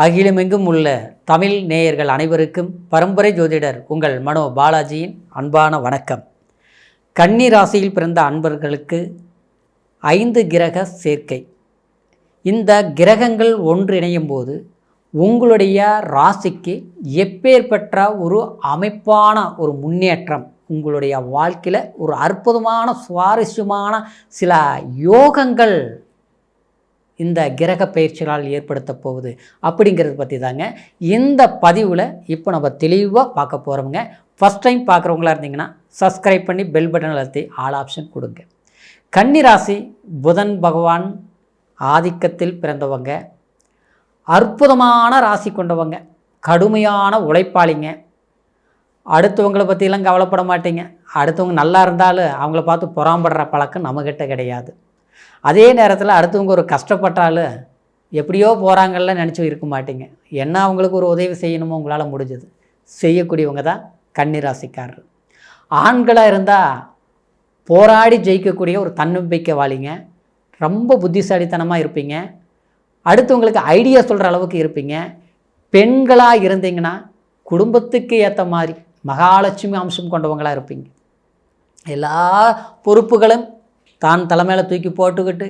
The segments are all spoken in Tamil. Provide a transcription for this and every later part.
அகிலமெங்கும் உள்ள தமிழ் நேயர்கள் அனைவருக்கும் பரம்பரை ஜோதிடர் உங்கள் மனோ பாலாஜியின் அன்பான வணக்கம். கன்னி ராசியில் பிறந்த அன்பர்களுக்கு 5 கிரக சேர்க்கை. இந்த கிரகங்கள் ஒன்றிணையும் போது உங்களுடைய ராசிக்கு எப்பேற்பட்ட ஒரு அமைப்பான ஒரு முன்னேற்றம், உங்களுடைய வாழ்க்கையில் ஒரு அற்புதமான சுவாரஸ்யமான சில யோகங்கள் இந்த கிரக பயிற்சிகளால் ஏற்படுத்த போகுது அப்படிங்கிறத பற்றி தாங்க இந்த பதிவில் இப்போ நம்ம தெளிவாக பார்க்க போகிறோமுங்க. ஃபஸ்ட் டைம் பார்க்குறவங்களா இருந்தீங்கன்னா சப்ஸ்கிரைப் பண்ணி பெல் பட்டன் அழுத்தி ஆல் ஆப்ஷன் கொடுங்க. கன்னிராசி புதன் பகவான் ஆதிக்கத்தில் பிறந்தவங்க, அற்புதமான ராசி கொண்டவங்க, கடுமையான உழைப்பாளிங்க. அடுத்தவங்களை பற்றிலாம் கவலைப்பட மாட்டீங்க. அடுத்தவங்க நல்லா இருந்தாலும் அவங்கள பார்த்து புறாம்படுற பழக்கம் நம்மக்கிட்ட கிடையாது. அதே நேரத்தில் அடுத்தவங்க ஒரு கஷ்டப்பட்டாலும் எப்படியோ போகிறாங்கல்ல நினச்சி இருக்க மாட்டீங்க. என்ன அவங்களுக்கு ஒரு உதவி செய்யணுமோ உங்களால் முடிஞ்சது செய்யக்கூடியவங்க தான் கன்னிராசிக்காரர். ஆண்களாக இருந்தால் போராடி ஜெயிக்கக்கூடிய ஒரு தன்னம்பிக்கைவாளிங்க, ரொம்ப புத்திசாலித்தனமாக இருப்பீங்க, அடுத்தவங்களுக்கு ஐடியா சொல்கிற அளவுக்கு இருப்பீங்க. பெண்களாக இருந்தீங்கன்னா குடும்பத்துக்கு ஏற்ற மாதிரி மகாலட்சுமி அம்சம் கொண்டவங்களாக இருப்பீங்க. எல்லா பொறுப்புகளும் தான் தலைமையில் தூக்கி போட்டுக்கிட்டு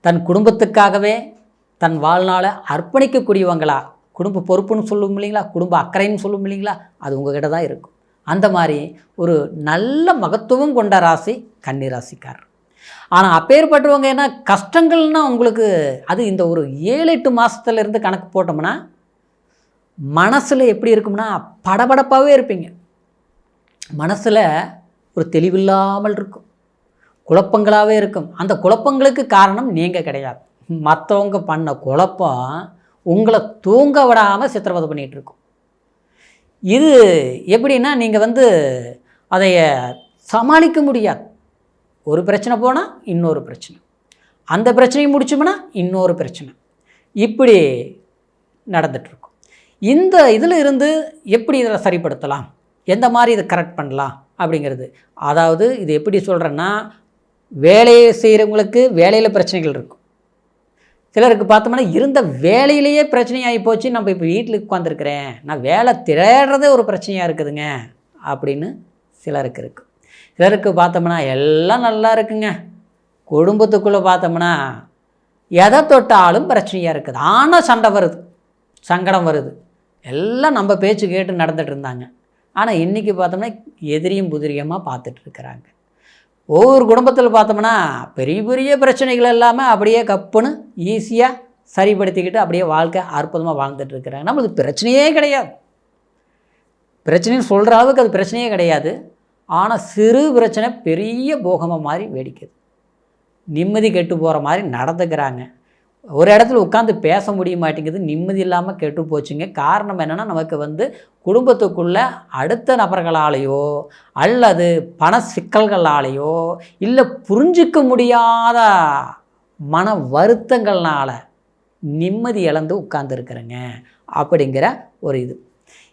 தன் குடும்பத்துக்காகவே தன் வாழ்நாளை அர்ப்பணிக்கக்கூடியவங்களா, குடும்ப பொறுப்புன்னு சொல்லும் இல்லைங்களா, குடும்ப அக்கறைன்னு சொல்லும் இல்லைங்களா, அது உங்ககிட்ட தான் இருக்கும். அந்த மாதிரி ஒரு நல்ல மகத்துவம் கொண்ட ராசி கன்னிராசிக்காரர். ஆனால் அப்பேற்பட்டவங்க என்ன கஷ்டங்கள்னால் உங்களுக்கு அது இந்த ஒரு 7-8 மாதத்துலேருந்து கணக்கு போட்டோம்னா மனசில் எப்படி இருக்கும்னா படபடப்பாகவே இருப்பீங்க. மனசில் ஒரு தெளிவில்லாமல் இருக்கும், குழப்பங்களாகவே இருக்கும். அந்த குழப்பங்களுக்கு காரணம் நீங்கள் கிடையாது, மற்றவங்க பண்ண குழப்பம் உங்களை தூங்க விடாமல் சித்திரவதை பண்ணிகிட்ருக்கும். இது எப்படின்னா நீங்கள் அதைய சமாளிக்க முடியாது. ஒரு பிரச்சனை போனால் இன்னொரு பிரச்சனை, அந்த பிரச்சனையை முடிச்சோம்னா இன்னொரு பிரச்சனை, இப்படி நடந்துகிட்ருக்கும். இந்த இதில் இருந்து எப்படி இதில் சரிப்படுத்தலாம், எந்த மாதிரி இதை கரெக்ட் பண்ணலாம் அப்படிங்கிறது. அதாவது இது எப்படி சொல்கிறேன்னா, வேலையை செய்கிறவங்களுக்கு வேலையில் பிரச்சனைகள் இருக்கும். சிலருக்கு பார்த்தோம்னா இருந்த வேலையிலேயே பிரச்சனையாகி போச்சு, நம்ம இப்போ வீட்டில் உட்காந்துருக்கிறேன், நான் வேலை தேடுறதே ஒரு பிரச்சனையாக இருக்குதுங்க அப்படின்னு சிலருக்கு இருக்குது. சிலருக்கு பார்த்தோம்னா எல்லாம் நல்லா இருக்குங்க, குடும்பத்துக்குள்ளே பார்த்தோம்னா எதை தொட்டாலும் பிரச்சனையாக இருக்குது, ஆனால் சண்டை வருது, சங்கடம் வருது. எல்லாம் நம்ம பேச்சு கேட்டு நடந்துகிட்டு இருந்தாங்க. ஆனால் இன்றைக்கி பார்த்தோம்னா எதிரியும் புதிரியமாக பார்த்துட்ருக்குறாங்க. ஒவ்வொரு குடும்பத்தில் பார்த்தோம்னா பெரிய பெரிய பிரச்சனைகள் எல்லாமே அப்படியே கப்புன்னு ஈஸியாக சரிப்படுத்திக்கிட்டு அப்படியே வாழ்க்கை அற்புதமாக வாழ்ந்துட்டுருக்குறாங்க. நம்மளுக்கு பிரச்சனையே கிடையாது, பிரச்சனைன்னு சொல்கிற அளவுக்கு அது பிரச்சனையே கிடையாது. ஆனால் சிறு பிரச்சனை பெரிய போகமாக மாதிரி வேடிக்குது, நிம்மதி கெட்டு போகிற மாதிரி நடந்துக்கிறாங்க. ஒரு இடத்துல உட்காந்து பேச முடிய மாட்டேங்குது, நிம்மதி இல்லாமல் கெட்டு போச்சுங்க. காரணம் என்னென்னா நமக்கு குடும்பத்துக்குள்ளே அடுத்த நபர்களாலேயோ அல்லது பண சிக்கல்களாலேயோ இல்லை புரிஞ்சிக்க முடியாத மன வருத்தங்கள்னால நிம்மதி இழந்து உட்கார்ந்துருக்குறேங்க அப்படிங்கிற ஒரு இது.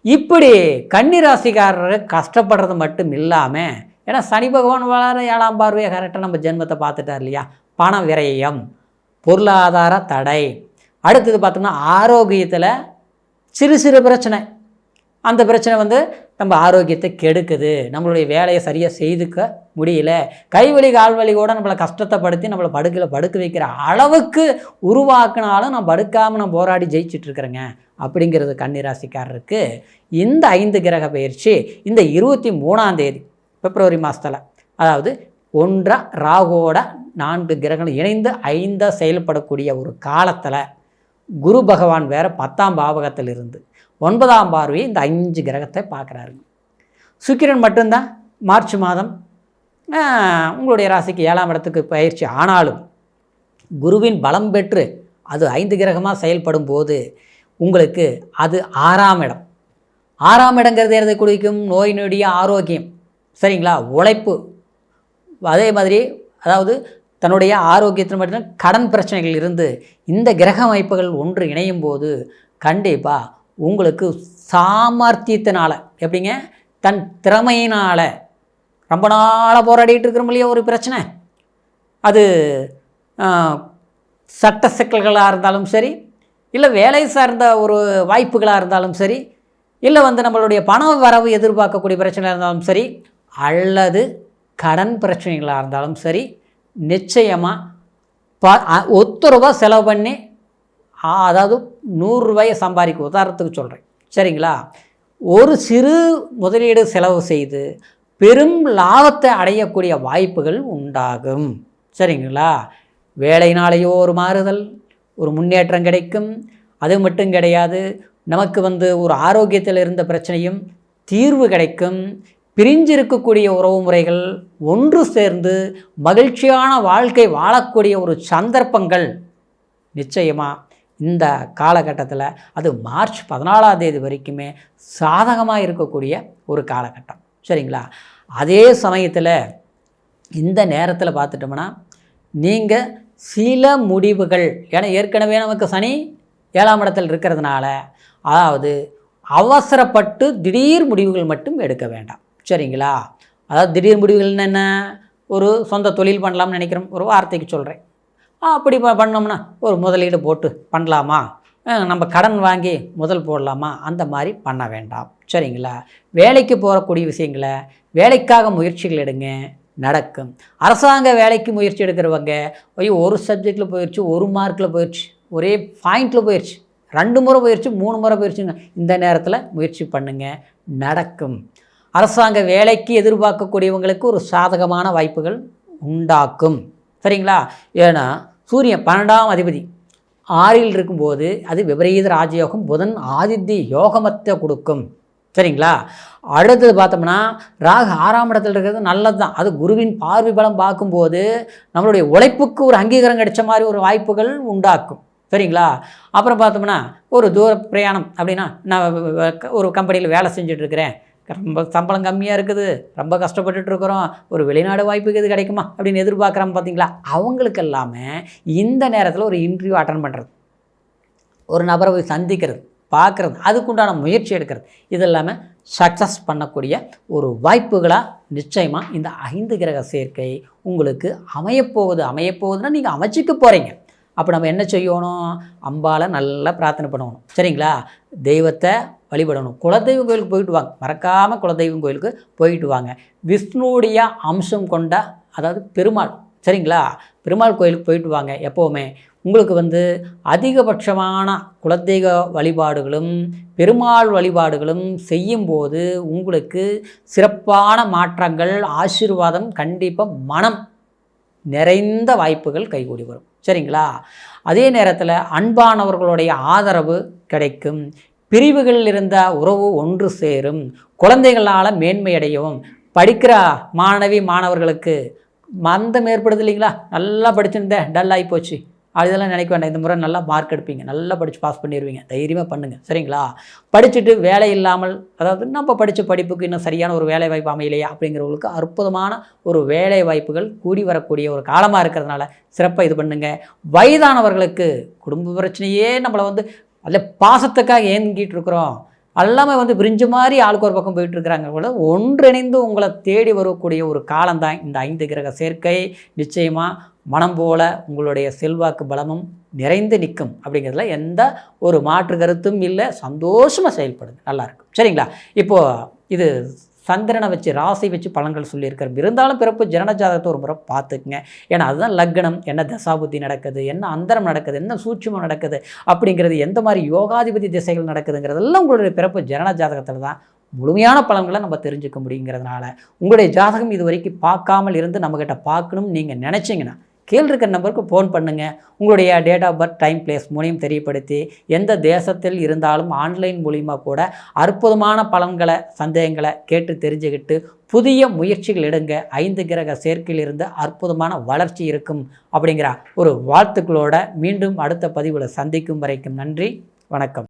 இப்படி கன்னிராசிக்காரர் கஷ்டப்படுறது மட்டும் இல்லாமல், ஏன்னா சனி பகவான் வளர 7ஆம் பார்வையை கரெக்டாக நம்ம ஜென்மத்தை பார்த்துட்டார் இல்லையா, பண விரயம், பொருளாதார தடை, அடுத்தது பார்த்தோம்னா ஆரோக்கியத்தில் சிறு சிறு பிரச்சனை, அந்த பிரச்சனை நம்ம ஆரோக்கியத்தை கெடுக்குது, நம்மளுடைய வேலையை சரியாக செய்துக்க முடியல, கைவலி கால்வலி கூட நம்மளை கஷ்டத்தைப்படுத்தி நம்மளை படுக்க வைக்கிற அளவுக்கு உருவாக்குனாலும் நான் படுக்காமல் நான் போராடி ஜெயிச்சிட்ருக்கிறேங்க அப்படிங்கிறது கன்னிராசிக்காரருக்கு இந்த 5 கிரக பயிற்சி இந்த 23ஆம் தேதி பிப்ரவரி மாதத்தில், அதாவது 1 ராகுவோட 4 கிரகங்கள் இணைந்து 5 செயல்படக்கூடிய ஒரு காலத்தில் குரு பகவான் வேறு 10ஆம் பாவகத்தில் இருந்து 9ஆம் பார்வையை இந்த 5 கிரகத்தை பார்க்குறாருங்க. சுக்கிரன் மட்டும்தான் மார்ச் மாதம் உங்களுடைய ராசிக்கு 7ஆம் இடத்துக்கு பயிற்சி ஆனாலும் குருவின் பலம் பெற்று அது 5 கிரகமாக செயல்படும் போது உங்களுக்கு அது 6ஆம் இடம். 6ஆம் இடங்கிறது எதை குறிக்கும்? நோய் நொடிய ஆரோக்கியம், சரிங்களா, உழைப்பு, அதே மாதிரி அதாவது தன்னுடைய ஆரோக்கியத்தில் மட்டும் கடன் பிரச்சனைகள் இருந்து இந்த கிரக அமைப்புகள் ஒன்று இணையும் போது கண்டிப்பாக உங்களுக்கு சாமர்த்தியத்தினால், எப்படிங்க, தன் திறமையினால் ரொம்ப நாளாக போராடிட்டு இருக்கிறோம் இல்லையா ஒரு பிரச்சனை, அது சட்ட சிக்கல்களாக இருந்தாலும் சரி, இல்லை வேலை சார்ந்த ஒரு வாய்ப்புகளாக இருந்தாலும் சரி, இல்லை நம்மளுடைய பண வரவு எதிர்பார்க்கக்கூடிய பிரச்சனையாக இருந்தாலும் சரி, அல்லது கடன் பிரச்சனைகளாக இருந்தாலும் சரி, நிச்சயமாக ₹1 செலவு பண்ணி அதாவது ₹100 சம்பாதிக்கும் உதாரணத்துக்கு சொல்கிறேன், சரிங்களா? ஒரு சிறு முதலீடு செலவு செய்து பெரும் லாபத்தை அடையக்கூடிய வாய்ப்புகள் உண்டாகும், சரிங்களா? வேலையினாலேயோ ஒரு மாறுதல், ஒரு முன்னேற்றம் கிடைக்கும். அது மட்டும் கிடையாது, நமக்கு ஒரு ஆரோக்கியத்தில் இருந்த பிரச்சனையும் தீர்வு கிடைக்கும். பிரிஞ்சிருக்கக்கூடிய உறவு முறைகள் ஒன்று சேர்ந்து மகிழ்ச்சியான வாழ்க்கை வாழக்கூடிய ஒரு சந்தர்ப்பங்கள் நிச்சயமாக இந்த காலகட்டத்தில், அது மார்ச் 14ஆம் தேதி வரைக்குமே சாதகமாக இருக்கக்கூடிய ஒரு காலகட்டம், சரிங்களா? அதே சமயத்தில் இந்த நேரத்தில் பார்த்துட்டோம்னா நீங்கள் சில முடிவுகள், ஏன்னா ஏற்கனவே நமக்கு சனி 7ஆம் இடத்தில் இருக்கிறதுனால, அதாவது அவசரப்பட்டு திடீர் முடிவுகள் மட்டும் எடுக்க வேண்டாம், சரிங்களா? அதாவது திடீர் முடிவுகள் என்ன, ஒரு சொந்த தொழில் பண்ணலாம்னு நினைக்கிறோம், ஒரு வார்த்தைக்கு சொல்கிறேன். அப்படி பண்ணோம்னா ஒரு முதலீடு போட்டு பண்ணலாமா, நம்ம கடன் வாங்கி முதல் போடலாமா, அந்த மாதிரி பண்ண வேண்டாம், சரிங்களா? வேலைக்கு போகக்கூடிய விஷயங்களை வேலைக்காக முயற்சிகள் எடுங்க, நடக்கும். அரசாங்க வேலைக்கு முயற்சி எடுக்கிறவங்க ஒரு சப்ஜெக்டில் போயிடுச்சு, ஒரு மார்க்கில் போயிடுச்சு, ஒரே பாயிண்டில் போயிடுச்சு, 2 முறை போயிடுச்சு, 3 முறை போயிடுச்சுங்க, இந்த நேரத்தில் முயற்சி பண்ணுங்கள், நடக்கும். அரசாங்க வேலைக்கு எதிர்பார்க்கக்கூடியவங்களுக்கு ஒரு சாதகமான வாய்ப்புகள் உண்டாக்கும், சரிங்களா? ஏன்னா சூரியன் 12ஆம் அதிபதி 6இல் இருக்கும்போது அது விபரீத ராஜயோகம், புதன் ஆதித்ய யோகமத்தை கொடுக்கும், சரிங்களா? அடுத்தது பார்த்தோம்னா ராகு 6ஆம் இடத்துல இருக்கிறது நல்லது தான். அது குருவின் பார்வை பலம் பார்க்கும்போது நம்மளுடைய உழைப்புக்கு ஒரு அங்கீகாரம் கிடைச்ச மாதிரி ஒரு வாய்ப்புகள் உண்டாக்கும், சரிங்களா? அப்புறம் பார்த்தோம்னா ஒரு தூர பிரயாணம் அப்படின்னா, நான் ஒரு கம்பெனியில் வேலை செஞ்சுட்ருக்கிறேன், ரொம்ப சம்பளம் கம்மியாக இருக்குது, ரொம்ப கஷ்டப்பட்டுருக்குறோம், ஒரு வெளிநாடு வாய்ப்புக்கு இது கிடைக்குமா அப்படின்னு எதிர்பார்க்குறாங்க பார்த்தீங்களா? அவங்களுக்கு எல்லாமே இந்த நேரத்தில் ஒரு இன்டர்வியூ அட்டன் பண்ணுறது, ஒரு நபரை போய் சந்திக்கிறது, பார்க்குறது, அதுக்குண்டான முயற்சி எடுக்கிறது, இது எல்லாமே சக்ஸஸ் பண்ணக்கூடிய ஒரு வாய்ப்புகளாக நிச்சயமாக இந்த 5 கிரக சேர்க்கை உங்களுக்கு அமையப்போகுதுன்னா நீங்கள் அமைச்சிக்க போகிறீங்க. அப்போ நம்ம என்ன செய்யணும், அம்பாவை நல்லா பிரார்த்தனை பண்ணணும், சரிங்களா? தெய்வத்தை வழிபடணும், குலதெய்வம் கோயிலுக்கு போயிட்டு வாங்க, மறக்காமல் குலதெய்வம் கோயிலுக்கு போயிட்டு வாங்க. விஷ்ணுடைய அம்சம் கொண்ட, அதாவது பெருமாள், சரிங்களா? பெருமாள் கோயிலுக்கு போயிட்டு வாங்க. எப்போவுமே உங்களுக்கு அதிகபட்சமான குலதெய்வ வழிபாடுகளும் பெருமாள் வழிபாடுகளும் செய்யும்போது உங்களுக்கு சிறப்பான மாற்றங்கள், ஆசீர்வாதம், கண்டிப்பாக மனம் நிறைந்த வாய்ப்புகள் கைகூடி வரும், சரிங்களா? அதே நேரத்தில் அன்பானவர்களுடைய ஆதரவு கிடைக்கும், பிரிவுகளில் இருந்த உறவு ஒன்று சேரும், குழந்தைகளால் மேன்மையடையவும், படிக்கிற மாணவர்களுக்கு மந்தம் ஏற்படுது இல்லைங்களா? நல்லா படிச்சுருந்தேன், டல் ஆகி போச்சு, அதெல்லாம் நினைக்க வேண்டாம். இந்த முறை நல்லா மார்க் எடுப்பீங்க, நல்லா படித்து பாஸ் பண்ணிடுவீங்க, தைரியமாக பண்ணுங்கள், சரிங்களா? படிச்சுட்டு வேலை இல்லாமல், அதாவது நம்ம படித்த படிப்புக்கு இன்னும் சரியான ஒரு வேலை வாய்ப்பு அமையலையா அப்படிங்கிறவங்களுக்கு அற்புதமான ஒரு வேலை வாய்ப்புகள் கூடி வரக்கூடிய ஒரு காலமாக இருக்கிறதுனால சிறப்பாக இது பண்ணுங்கள். வயதானவர்களுக்கு குடும்ப பிரச்சனையே நம்மளை அதில் பாசத்துக்காக ஏங்கிட்டு இருக்கிறோம், எல்லாமே விரிஞ்ச மாதிரி ஆளுக்கு ஒரு பக்கம் போயிட்டுருக்கிறாங்க கூட, ஒன்றிணைந்து உங்களை தேடி வரக்கூடிய ஒரு காலம்தான் இந்த 5 கிரக சேர்க்கை. நிச்சயமாக மனம் போல உங்களுடைய செல்வாக்கு பலமும் நிறைந்து நிற்கும் அப்படிங்கிறதுல எந்த ஒரு மாற்று கருத்தும் இல்லை. சந்தோஷமாக செயல்படுது, நல்லாயிருக்கும், சரிங்களா? இப்போது இது சந்திரனை வச்சு ராசி வச்சு பலன்கள் சொல்லியிருக்கிறோம். இருந்தாலும் பிறப்பு ஜனன ஜாதகத்தை ஒரு முறை பார்த்துக்குங்க. ஏன்னா அதுதான் லக்னம், என்ன தசாபுத்தி நடக்குது, என்ன அந்தரம் நடக்குது, என்ன சூட்சுமம் நடக்குது அப்படிங்கிறது, எந்த மாதிரி யோகாதிபதி திசைகள் நடக்குதுங்கிறதெல்லாம் உங்களுடைய பிறப்பு ஜனன ஜாதகத்தில் தான் முழுமையான பலன்களை நம்ம தெரிஞ்சுக்க முடியுங்கிறதுனால உங்களுடைய ஜாதகம் இது வரைக்கும் பார்க்காமல் இருந்து நம்மக்கிட்ட பார்க்கணும்னு நீங்கள் நினச்சிங்கன்னா கீழே இருக்கிற நம்பருக்கு ஃபோன் பண்ணுங்கள். உங்களுடைய date of birth, time, place மூணையும் தெரியப்படுத்தி எந்த தேசத்தில் இருந்தாலும் ஆன்லைன் மூலிமா கூட அற்புதமான பலன்களை, சந்தேகங்களை கேட்டு தெரிஞ்சுக்கிட்டு புதிய முயற்சிகள் எடுங்க. 5 கிரக சேர்க்கையிலிருந்து அற்புதமான வளர்ச்சி இருக்கும் அப்படிங்கிற ஒரு வாழ்த்துக்களோட மீண்டும் அடுத்த பதிவில் சந்திக்கும் வரைக்கும் நன்றி, வணக்கம்.